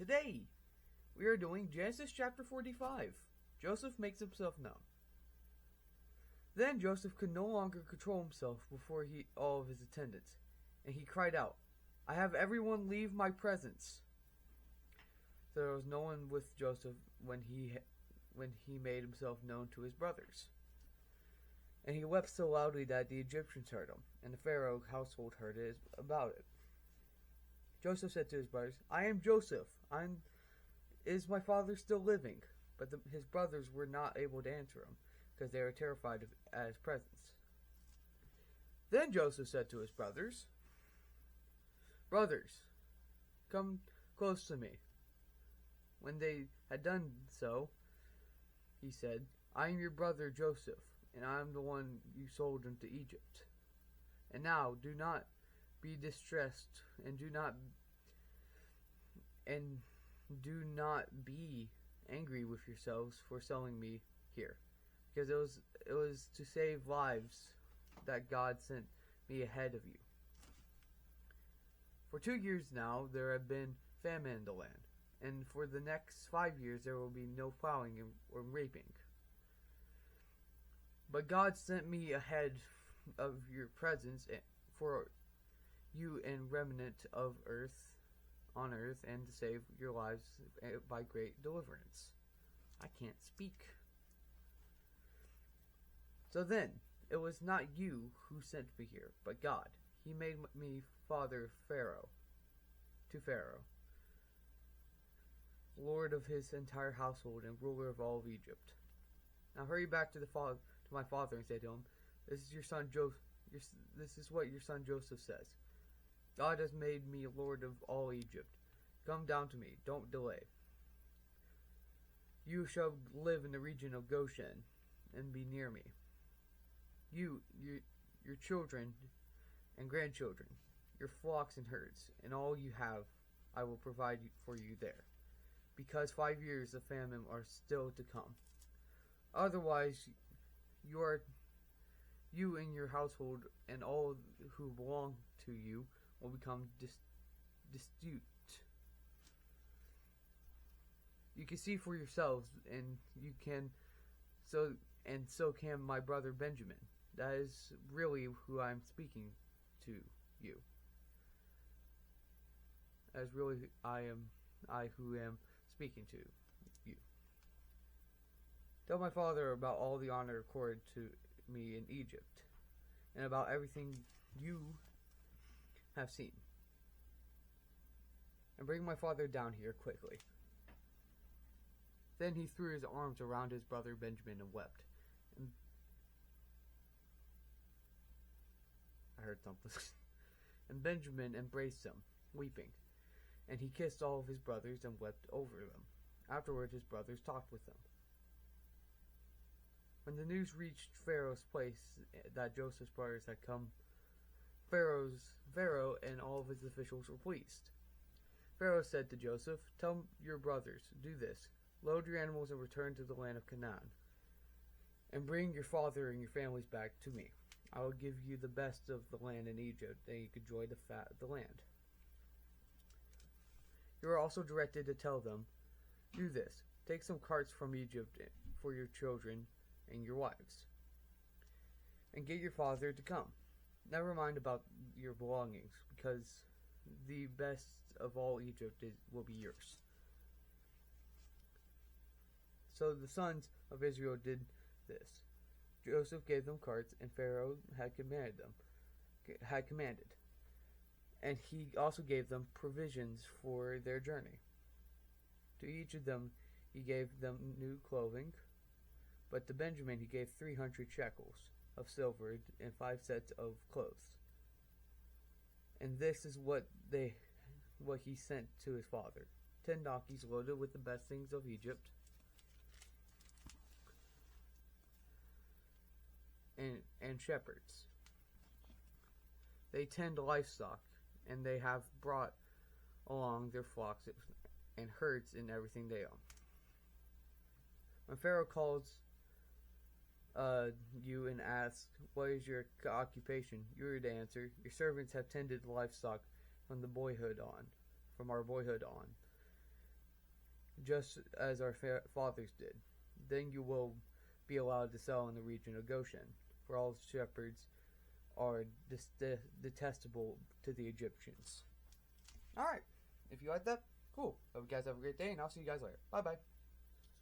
Today, we are doing Genesis chapter 45. Joseph makes himself known. Then Joseph could no longer control himself before all of his attendants, and he cried out, "I have everyone leave my presence." So there was no one with Joseph when he made himself known to his brothers. And he wept so loudly that the Egyptians heard him, and the Pharaoh household heard about it. Joseph said to his brothers, "I am Joseph. Is my father still living?" But his brothers were not able to answer him, because they were terrified at his presence. Then Joseph said to his brothers, "Brothers, come close to me." When they had done so, he said, "I am your brother Joseph, and I am the one you sold into Egypt. And now do not be distressed, and do not be angry with yourselves for selling me here, because it was to save lives that God sent me ahead of you. For 2 years now there have been famine in the land, and for the next 5 years there will be no plowing or reaping. But God sent me ahead of your presence for you and remnant of on earth, and to save your lives by great deliverance." I can't speak. "So then, it was not you who sent me here, but God. He made me father to Pharaoh, lord of his entire household and ruler of all of Egypt. Now hurry back to my father and say to him, This is what your son Joseph says. God has made me lord of all Egypt. Come down to me, don't delay. You shall live in the region of Goshen and be near me. Your children and grandchildren, your flocks and herds, and all you have, I will provide for you there, because 5 years of famine are still to come. Otherwise, you and your household and all who belong to you will become destitute. You can see for yourselves, and so can my brother Benjamin. That is really who I am speaking to you. That is really I who am speaking to you. Tell my father about all the honor accorded to me in Egypt, and about everything you have seen. And bring my father down here quickly." Then he threw his arms around his brother Benjamin and wept. I heard something. And Benjamin embraced him, weeping. And he kissed all of his brothers and wept over them. Afterward his brothers talked with them. When the news reached Pharaoh's place that Joseph's brothers had come, Pharaoh and all of his officials were pleased. Pharaoh said to Joseph, "Tell your brothers, do this. Load your animals and return to the land of Canaan. And bring your father and your families back to me. I will give you the best of the land in Egypt, and you can enjoy the fat of the land." You are also directed to tell them, "Do this. Take some carts from Egypt for your children and your wives, and get your father to come. Never mind about your belongings, because the best of all Egypt will be yours." So the sons of Israel did this. Joseph gave them carts, and Pharaoh had commanded. And he also gave them provisions for their journey. To each of them he gave them new clothing, but to Benjamin he gave 300 shekels of silver and 5 sets of clothes. And this is what he sent to his father: 10 donkeys loaded with the best things of Egypt, and shepherds. They tend livestock, and they have brought along their flocks and herds and everything they own. When Pharaoh calls you and asks, "What is your occupation?" you are to answer, "Your servants have tended livestock from our boyhood on. just as our fathers did. Then you will be allowed to settle in the region of Goshen, for all shepherds are detestable to the Egyptians. Alright, if you like that, cool. Hope you guys have a great day, and I'll see you guys later. Bye-bye.